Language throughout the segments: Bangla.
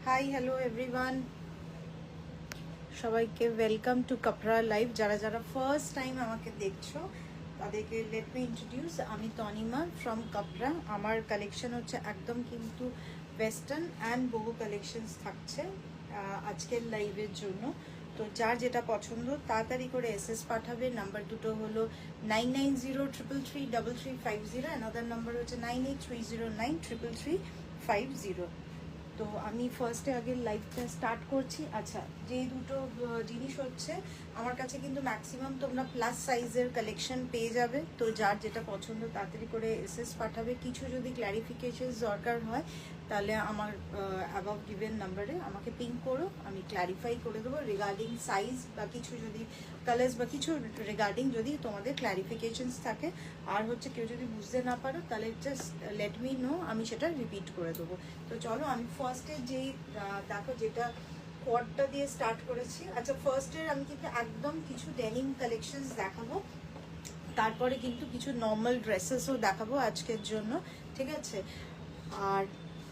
হাই হ্যালো এভরিওয়ান, সবাইকে ওয়েলকাম টু কাপড়া লাইভ। যারা যারা ফার্স্ট টাইম আমাকে দেখছো তাদেরকে লেট মি ইন্ট্রোডিউস। আমি তনিমা ফ্রম কাপড়া। আমার কালেকশন হচ্ছে একদম কিন্তু ওয়েস্টার্ন অ্যান্ড বহু কালেকশনস থাকছে আজকের লাইভের জন্য। তো যার যেটা পছন্দ তাড়াতাড়ি করে এসএস পাঠাবে। নাম্বার দুটো হলো 9903333350, অ্যানাদার নাম্বার হচ্ছে 9830933350। তো আমি ফার্স্টে আগে লাইভটা স্টার্ট করছি। আচ্ছা, যেই দুটো জিনিস হচ্ছে আমার কাছে কিন্তু ম্যাক্সিমাম তোমরা প্লাস সাইজের কালেকশন পেয়ে যাবে। তো যার যেটা পছন্দ তাড়াতাড়ি করে এসএস পাঠাবে। কিছু যদি ক্ল্যারিফিকেশন দরকার হয় তাহলে আমার অ্যাবাভ গিভেন নাম্বারে আমাকে পিং করো, আমি ক্ল্যারিফাই করে দেবো রিগার্ডিং সাইজ বা কিছু যদি কালার্স বা কিছু রিগার্ডিং যদি তোমাদের ক্ল্যারিফিকেশনস থাকে। আর হচ্ছে কেউ যদি বুঝতে না পারো তাহলে জাস্ট লেট মি নো, আমি সেটা রিপিট করে দেবো। তো চলো আমি ফার্স্টে যেই দেখো যেটা কোয়াডটা দিয়ে স্টার্ট করেছি। আচ্ছা, ফার্স্টের আমি কিন্তু একদম কিছু ডেনিম কালেকশনস দেখাবো, তারপরে কিন্তু কিছু নর্মাল ড্রেসেসও দেখাবো আজকের জন্য, ঠিক আছে? আর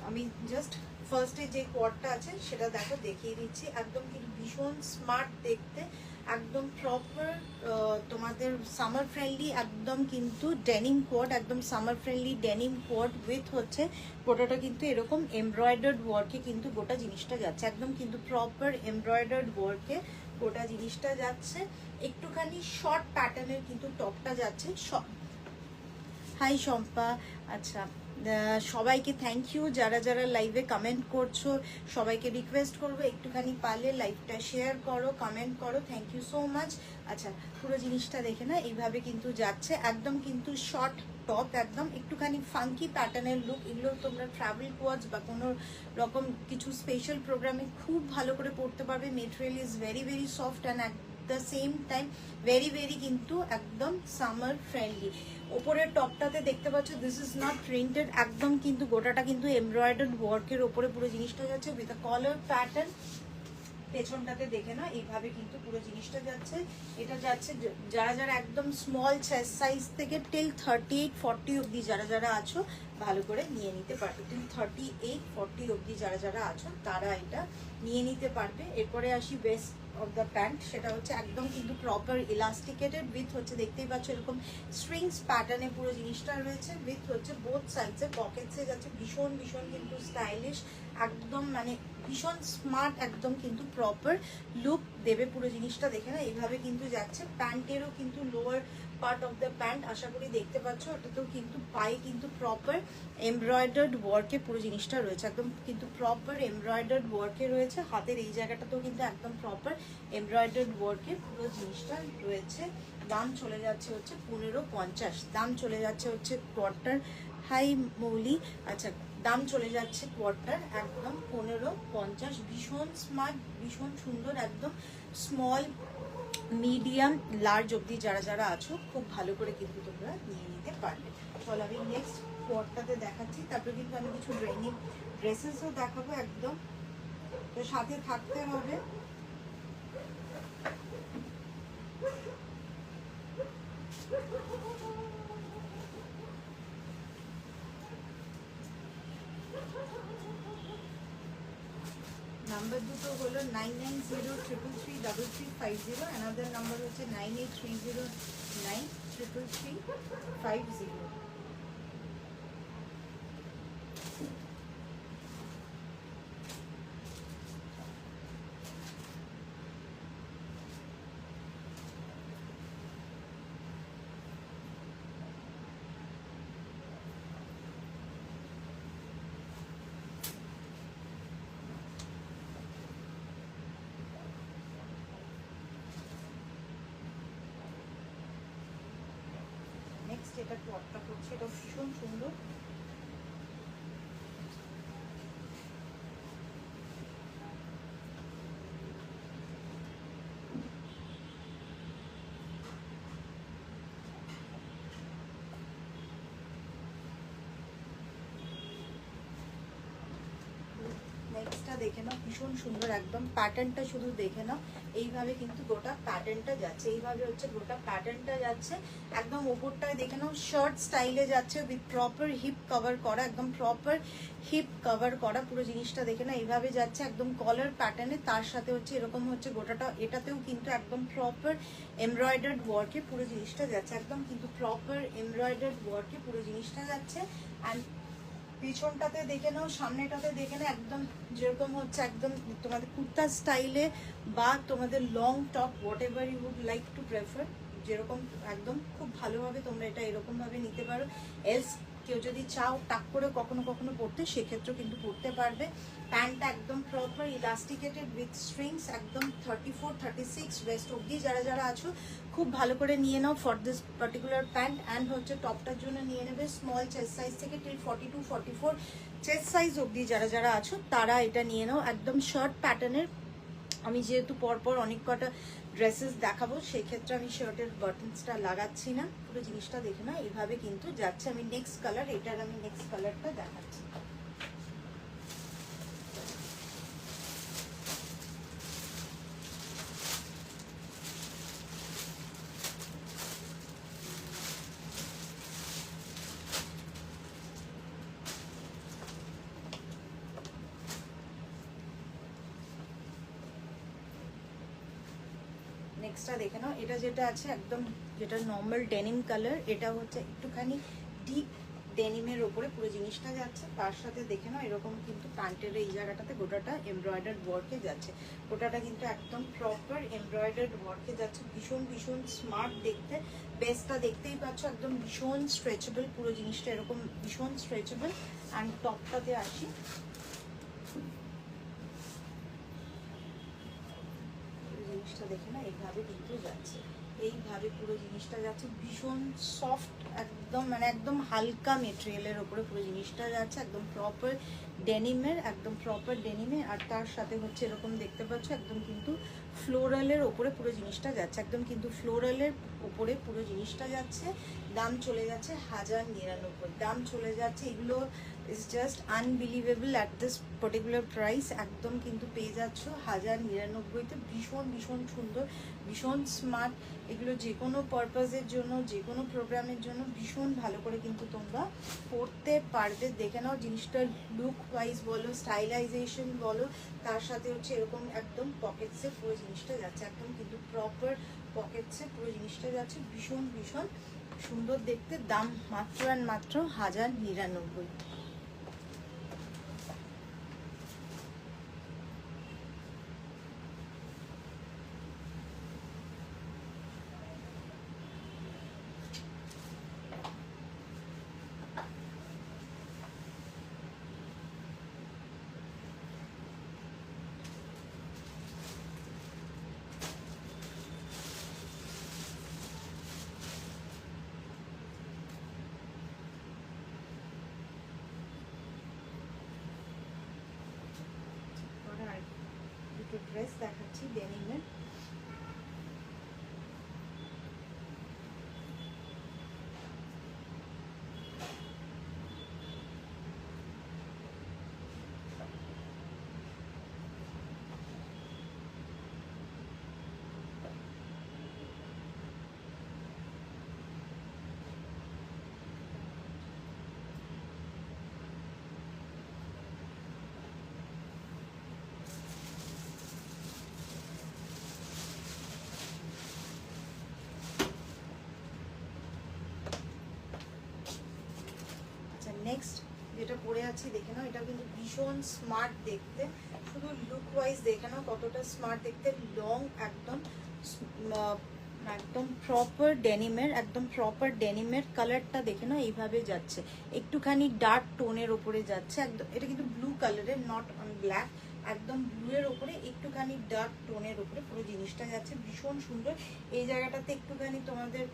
আমি জাস্ট ফার্স্টে যে কোয়াডটা আছে সেটা দেখো দেখিয়ে দিচ্ছি। একদম কিন্তু ভীষণ স্মার্ট দেখতে, একদম প্রপার তোমাদের সামার ফ্রেন্ডলি, একদম কিন্তু ডেনিম কোয়াড, একদম summer friendly denim quad with হচ্ছে গোটাটা কিন্তু এরকম এমব্রয়ডার্ড ওয়ার্কে কিন্তু গোটা জিনিসটা যাচ্ছে, একদম কিন্তু প্রপার এমব্রয়ডার্ড ওয়ার্কে গোটা জিনিসটা যাচ্ছে। একটুখানি শর্ট প্যাটার্নের কিন্তু টপটা যাচ্ছে। হাই শম্পা। আচ্ছা, সবাইকে থ্যাংক ইউ যারা যারা লাইভে কমেন্ট করছো। সবাইকে রিকোয়েস্ট করবো একটুখানি পারলে লাইভটা শেয়ার করো, কমেন্ট করো। Thank you so much. আচ্ছা, পুরো জিনিসটা দেখে না এইভাবে কিন্তু যাচ্ছে, একদম কিন্তু শর্ট টপ, একদম একটুখানি ফাঙ্কি প্যাটার্নের লুক। এগুলো তোমরা ট্রাভেল কোয়ার্স বা কোনো রকম কিছু স্পেশাল প্রোগ্রামে খুব ভালো করে পড়তে পারবে। Material is very very soft and the same time very very কিন্তু একদম সামার ফ্রেন্ডলি। ওপরের টপটাতে দেখতে পাচ্ছ দিস ইজ নট প্রিন্টেড, একদম কিন্তু গোটাটা কিন্তু এমব্রয়ডার্ড ওয়ার্কের ওপরে পুরো জিনিসটা যাচ্ছে উইথ আ কলার প্যাটার্ন। পেছনটাতে দেখে না এইভাবে কিন্তু পুরো জিনিসটা যাচ্ছে। এটা যাচ্ছে যারা যারা একদম স্মল সাইজ থেকে টিল 38-40 অবধি যারা যারা আছো ভালো করে নিয়ে নিতে পারবে। টিল 38-40 অবধি যারা যারা আছো তারা এটা নিয়ে নিতে পারবে। এরপরে আসি ওয়েস্ট অফ দ্য প্যান্ট, সেটা হচ্ছে একদম কিন্তু প্রপার ইলাস্টিকেটেড উইথ হচ্ছে দেখতেই পাচ্ছ এরকম স্ট্রিংস প্যাটার্নে পুরো জিনিসটা রয়েছে, উইথ হচ্ছে বোথ সাইডসে পকেটসে যাচ্ছে। ভীষণ ভীষণ কিন্তু স্টাইলিশ, একদম মানে ভীষণ স্মার্ট, একদম কিন্তু প্রপার লুক দেবে পুরো জিনিসটা দেখে না এইভাবে কিন্তু যাচ্ছে। প্যান্টেরও কিন্তু lower part of the pant আশা করি দেখতে পাচ্ছ, ওটাতেও কিন্তু পায়ে কিন্তু প্রপার এমব্রয়ডার্ড ওয়ার্কে পুরো জিনিসটা রয়েছে, একদম কিন্তু প্রপার এমব্রয়ডার্ড ওয়ার্কে রয়েছে। হাতের এই জায়গাটাতেও কিন্তু একদম প্রপার এমব্রয়ডার্ড ওয়ার্কে পুরো জিনিসটা রয়েছে। দাম চলে যাচ্ছে হচ্ছে 1550, দাম চলে যাচ্ছে হচ্ছে কোয়ার্টার। হাই মৌলি। আচ্ছা, দাম চলে যাচ্ছে কোয়ার্টার একদম 1550। ভীষণ স্মার্ট, ভীষণ সুন্দর, একদম স্মল মিডিয়াম লার্জ অবধি যারা যারা আছো খুব ভালো করে কিন্তু তোমরা নিয়ে নিতে পারবে। চলো আমি নেক্সট কোয়ার্টারতে দেখাচ্ছি, তারপরে কিন্তু আমি কিছু ড্রেসেসও দেখাবো একদম, তো সাথে থাকতে হবে। নাম্বার দুটো হলো 9903333350, অ্যানাদার নাম্বার হচ্ছে 9830933350। নেক্সট এটা টপটা করছে, এটা ভীষণ সুন্দর। নেক্সট জিনিসটা দেখে নাও, ভীষণ সুন্দর একদম। প্যাটার্নটা শুধু দেখে নাও, এইভাবে কিন্তু গোটা প্যাটার্নটা যাচ্ছে, এইভাবে হচ্ছে গোটা প্যাটার্নটা যাচ্ছে। একদম ওপরটায় দেখে নাও শার্ট স্টাইলে যাচ্ছে উইথ প্রপার হিপ কভার করা, একদম প্রপার হিপ কভার করা পুরো জিনিসটা দেখে নাও, এইভাবে যাচ্ছে একদম কলার প্যাটার্নে। তার সাথে হচ্ছে এরকম হচ্ছে গোটাটা, এটাতেও কিন্তু একদম প্রপার এমব্রয়ডার্ড ওয়ার্কে পুরো জিনিসটা যাচ্ছে, একদম কিন্তু প্রপার এমব্রয়ডার্ড ওয়ার্কে পুরো জিনিসটা যাচ্ছে। অ্যান্ড পিছনটাতে দেখে নাও, সামনেটাতে দেখে নাও, একদম যেরকম হচ্ছে একদম তোমাদের কুর্তা স্টাইলে বা তোমাদের long top whatever you would like to prefer, যেরকম একদম খুব ভালোভাবে তোমরা এটা এরকমভাবে নিতে পারো। এলস কেউ যদি চাও টাক করে কখনো কখনো পরতে, সেক্ষেত্রেও কিন্তু পরতে পারবে। প্যান্টটা একদম প্রপার ইলাস্টিকেটেড উইথ স্ট্রিংস, একদম 34-36 ওয়েস্ট অব্দি যারা যারা আছো খুব ভালো করে নিয়ে নাও for this particular pant. And হচ্ছে টপটার জন্য নিয়ে নেবে স্মল চেস্ট সাইজ থেকে টিল 42-44 চেস্ট সাইজ অব্দি যারা যারা আছো তারা এটা নিয়ে নাও। একদম শার্ট প্যাটার্নের, আমি যেহেতু পরপর অনেক কটা ড্রেসেস দেখাবো সেই ক্ষেত্রে আমি শার্টের বাটনসটা লাগাচ্ছি না, পুরো জিনিসটা দেখে না এইভাবে কিন্তু যাচ্ছে। আমি নেক্সট কালার, এটার আমি নেক্সট কালারটা দেখাচ্ছি। নেক্সটটা দেখে নাও, এটা যেটা আছে একদম যেটা নর্মাল ডেনিম কালার, এটা হচ্ছে একটুখানি ডিপ ডেনিমের ওপরে পুরো জিনিসটা যাচ্ছে। তার সাথে দেখে নাও এরকম কিন্তু প্যান্টের এই জায়গাটাতে গোটাটা এমব্রয়ডার্ড ওয়ার্কে যাচ্ছে, গোটাটা কিন্তু একদম প্রপার এমব্রয়ডার্ড ওয়ার্কে যাচ্ছে। ভীষণ ভীষণ স্মার্ট দেখতে, বেসটা দেখতেই পাচ্ছ একদম ভীষণ স্ট্রেচেবল, পুরো জিনিসটা এরকম ভীষণ স্ট্রেচেবল। অ্যান্ড টপটাতে আসি, জিনিসটা দেখে না এইভাবে কিন্তু যাচ্ছে, এইভাবে পুরো জিনিসটা যাচ্ছে ভীষণ সফট, একদম মানে একদম হালকা মেটেরিয়ালের ওপরে পুরো জিনিসটা যাচ্ছে, একদম প্রপার ডেনিমের, একদম প্রপার ডেনিমে। আর তার সাথে হচ্ছে এরকম দেখতে পাচ্ছ একদম কিন্তু ফ্লোরালের ওপরে পুরো জিনিসটা যাচ্ছে, একদম কিন্তু ফ্লোরালের ওপরে পুরো জিনিসটা যাচ্ছে। দাম চলে যাচ্ছে 1099, দাম চলে যাচ্ছে, এগুলো is just unbelievable at this particular price. একদম কিন্তু পেয়ে যাচ্ছ 1099-তে। ভীষণ ভীষণ সুন্দর, ভীষণ স্মার্ট, এগুলো যে কোনো পারপাসের জন্য, যে কোনো প্রোগ্রামের জন্য ভীষণ ভালো করে কিন্তু তোমরা পরতে পারবে। দেখে নাও জিনিসটা লুক ওয়াইজ বলো, স্টাইলাইজেশন বলো, তার সাথে হচ্ছে এরকম একদম পকেটসে পুরো জিনিসটা যাচ্ছে, একদম কিন্তু প্রপার পকেটসে পুরো জিনিসটা যাচ্ছে, ভীষণ ভীষণ সুন্দর দেখতে। দাম মাত্র অ্যান্ড মাত্র 1099। দুটো ড্রেস দেখাচ্ছি ডেনিমের, নেক্সট যেটা পরে আছি দেখে নাও, এটা কিন্তু ভীষণ স্মার্ট দেখতে, শুধু লুক ওয়াইজ দেখে নাও কতটা স্মার্ট দেখতে। লং একদম একদম প্রপার ডেনিমের, একদম প্রপার ডেনিমের, কালারটা দেখে নাও এইভাবে যাচ্ছে, একটুখানি ডার্ক টোনের ওপরে যাচ্ছে একদম। এটা কিন্তু ব্লু কালারের, নট অন ব্ল্যাক, একদম ব্লু এর ওপরে একটুখানি ডার্ক টোনের ওপরে পুরো জিনিসটা যাচ্ছে, ভীষণ সুন্দর। এই জায়গাটাতে একটুখানি তোমাদের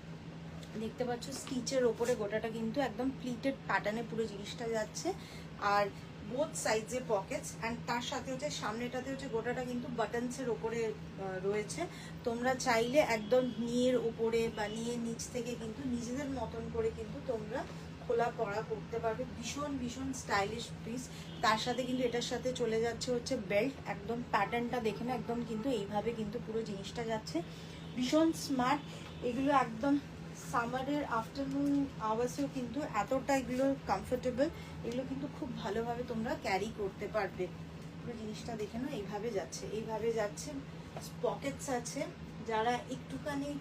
দেখতে পাচ্ছ স্টিচের ওপরে গোটাটা কিন্তু একদম প্লিটেড প্যাটার্নে পুরো জিনিসটা যাচ্ছে। আর বোথ সাইডে পকেটস, অ্যান্ড তার সাথে হচ্ছে সামনেটাতে হচ্ছে গোটাটা কিন্তু বাটনসের ওপরে রয়েছে। তোমরা চাইলে একদম নিয়ের ওপরে বা নিয়ে নিচ থেকে কিন্তু নিজেদের মতন করে কিন্তু তোমরা খোলা পরা করতে পারবে, ভীষণ ভীষণ স্টাইলিশ পিস। তার সাথে কিন্তু এটার সাথে চলে যাচ্ছে হচ্ছে বেল্ট, একদম প্যাটার্নটা দেখে না, একদম কিন্তু এইভাবে কিন্তু পুরো জিনিসটা যাচ্ছে, ভীষণ স্মার্ট। এগুলো একদম সামারের আফটারনুন আওয়ার্সেও কিন্তু এতটা এগুলো কমফোর্টেবল, এগুলো কিন্তু খুব ভালোভাবে তোমরা ক্যারি করতে পারবে। পুরো জিনিসটা দেখে না এইভাবে যাচ্ছে, এইভাবে যাচ্ছে, পকেটস আছে। যারা একটুখানি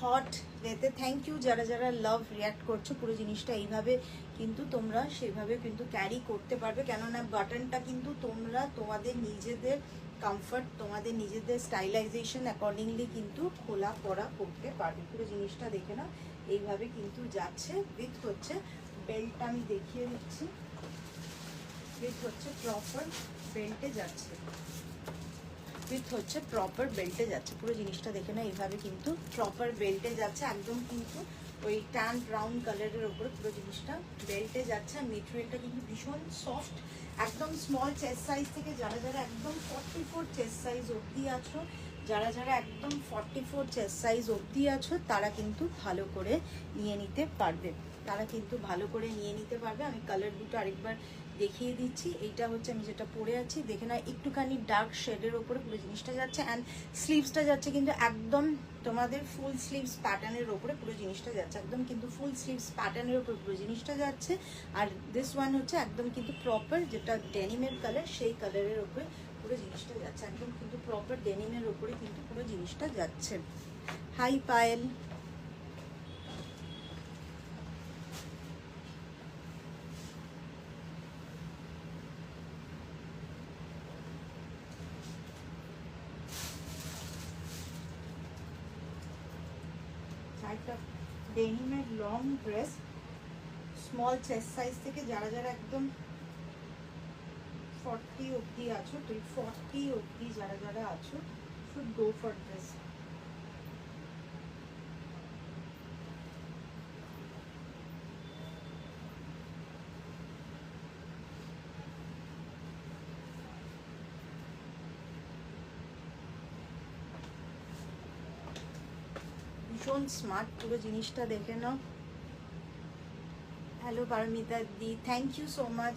হট ওয়েতে, থ্যাংক ইউ যারা যারা লাভ রিয়াক্ট করছো, পুরো জিনিসটা এইভাবে কিন্তু তোমরা সেভাবে কিন্তু ক্যারি করতে পারবে, কেননা বাটনটা কিন্তু তোমরা তোমাদের নিজেদের কমফর্ট, তোমাদের নিজেদের স্টাইলাইজেশন অ্যাকর্ডিংলি কিন্তু খোলা পরা করতে পারবে। পুরো জিনিসটা দেখে না এইভাবে কিন্তু যাচ্ছে, উইথ হচ্ছে বেল্টটা আমি দেখিয়ে দিচ্ছি, উইথ হচ্ছে প্রপার বেল্টে যাচ্ছে, উইথ হচ্ছে প্রপার বেল্টে যাচ্ছে। পুরো জিনিসটা দেখে না এইভাবে কিন্তু প্রপার বেল্টে যাচ্ছে, একদম কিন্তু ওই ট্যান ব্রাউন কালারের ওপরে পুরো জিনিসটা বেল্টে যাচ্ছে। আর মেটেরিয়ালটা কিন্তু ভীষণ সফট, একদম স্মল চেস্ট সাইজ থেকে যারা যারা একদম 44 চেস্ট সাইজ অবধি আছো, যারা যারা একদম 44 চেস্ট সাইজ অবধি আছো, তারা কিন্তু ভালো করে নিয়ে নিতে পারবে, তারা কিন্তু ভালো করে নিয়ে নিতে পারবে। আমি কালার দুটো আরেকবার দেখিয়ে দিচ্ছি। এইটা হচ্ছে আমি যেটা পরে আছি, দেখে না একটুখানি ডার্ক শেডের ওপরে পুরো জিনিসটা যাচ্ছে, অ্যান্ড স্লিভসটা যাচ্ছে কিন্তু একদম তোমাদের ফুল স্লিভস প্যাটার্নের ওপরে পুরো জিনিসটা যাচ্ছে, একদম কিন্তু ফুল স্লিভস প্যাটার্নের ওপরে পুরো জিনিসটা যাচ্ছে। আর দিস ওয়ান হচ্ছে একদম কিন্তু প্রপার যেটা ডেনিমের কালার, সেই কালারের ওপরে পুরো জিনিসটা যাচ্ছে, একদম কিন্তু প্রপার ডেনিমের ওপরে কিন্তু পুরো জিনিসটা যাচ্ছে। হাই পায়েল, একটা ডেনিমের long dress, small chest size থেকে যারা যারা একদম 40 অবধি আছো, তো 40 অবধি যারা যারা আছো, শুড গো ফর দিস। ভীষণ স্মার্ট, পুরো জিনিসটা দেখে নাও। হ্যালো পারমিতা দি, থ্যাংক ইউ সো মাচ।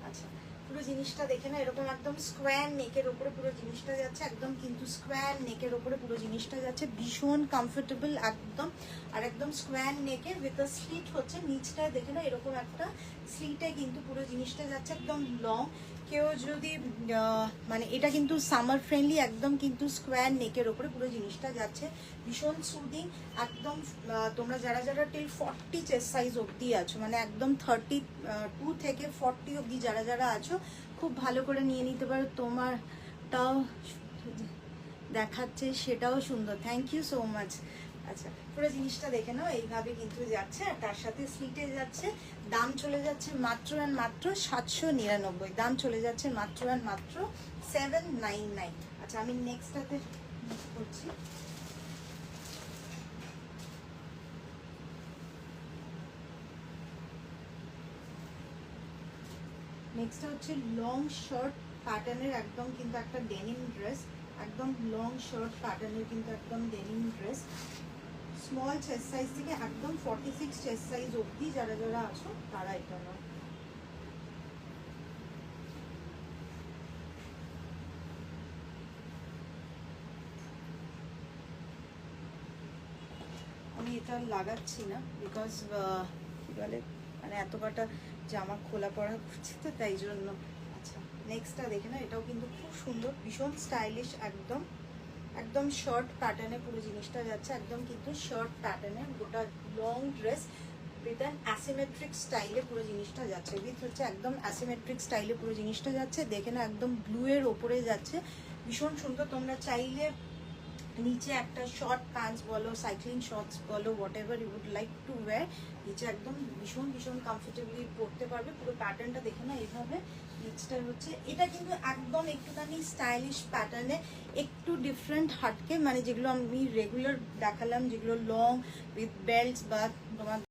আচ্ছা, পুরো জিনিসটা দেখে না এরকম একদম স্কোয়ার নেকের ওপরে পুরো জিনিসটা যাচ্ছে, একদম কিন্তু স্কোয়ার নেকের ওপরে পুরো জিনিসটা যাচ্ছে, ভীষণ কমফোর্টেবল একদম। আর একদম স্কোয়ার নেকে উইথ আ স্লিট হচ্ছে, নিচটা দেখে না এরকম একটা স্লিটে কিন্তু পুরো জিনিসটা যাচ্ছে, একদম লং। কেউ যদি মানে এটা কিন্তু সামার ফ্রেন্ডলি, একদম কিন্তু স্কোয়ার নেকের ওপরে পুরো জিনিসটা যাচ্ছে, ভীষণ সুদিং। একদম তোমরা যারা যারা টিল 40 চেস্ট সাইজ অবধি আছো, মানে একদম 32 থেকে 40 অবধি যারা যারা আছো, খুব ভালো করে নিয়ে নিতে পারো। তোমারটাও দেখাচ্ছে, সেটাও সুন্দর, থ্যাংক ইউ সো মাচ। আচ্ছা, পুরো জিনিসটা দেখে নাও এইভাবে কিন্তু যাচ্ছে, আর তার সাথে স্লিটে যাচ্ছে। দাম চলে যাচ্ছে মাত্র আর মাত্র 799, দাম চলে যাচ্ছে মাত্র আর মাত্র 799। আচ্ছা, আমি নেক্সটটাতে করছি। নেক্সট হচ্ছে লং শার্ট প্যাটার্নের একদম কিন্তু একটা ডেনিম ড্রেস, একদম লং শার্ট প্যাটার্নের কিন্তু একদম denim dress, small chest size থেকে একদম 46 চেস্ট সাইজ অবধি যারা যারা আছো, তারা এটা নাও। আমি এটা লাগাচ্ছি না, বিকজ কি বলে, মানে এত কটা জামা খোলা পড়া করছে তো, তাই জন্য। আচ্ছা, নেক্সটটা দেখে না, এটাও কিন্তু খুব সুন্দর, ভীষণ স্টাইলিশ, একদম একদম শর্ট প্যাটার্নে পুরো জিনিসটা যাচ্ছে, একদম কিন্তু শর্ট প্যাটার্নে গোটা long dress with an asymmetric স্টাইলে পুরো জিনিসটা যাচ্ছে, উইথ হচ্ছে একদম অ্যাসিমেট্রিক স্টাইলে পুরো জিনিসটা যাচ্ছে। দেখে না একদম ব্লু এর ওপরে যাচ্ছে, ভীষণ সুন্দর। তোমরা চাইলে নিচে একটা শর্ট প্যান্টস বলো, সাইক্লিং শর্টস বলো, whatever you would like to wear, নিচে একদম ভীষণ ভীষণ কমফোর্টেবলি পরতে পারবে। পুরো প্যাটার্নটা দেখে না এইভাবে, নেক্সটটা হচ্ছে এটা কিন্তু একদম একটুখানি স্টাইলিশ প্যাটার্নে, একটু ডিফারেন্ট হাটকে, মানে যেগুলো আমি রেগুলার দেখালাম, যেগুলো লং উইথ বেল্টস বা তোমার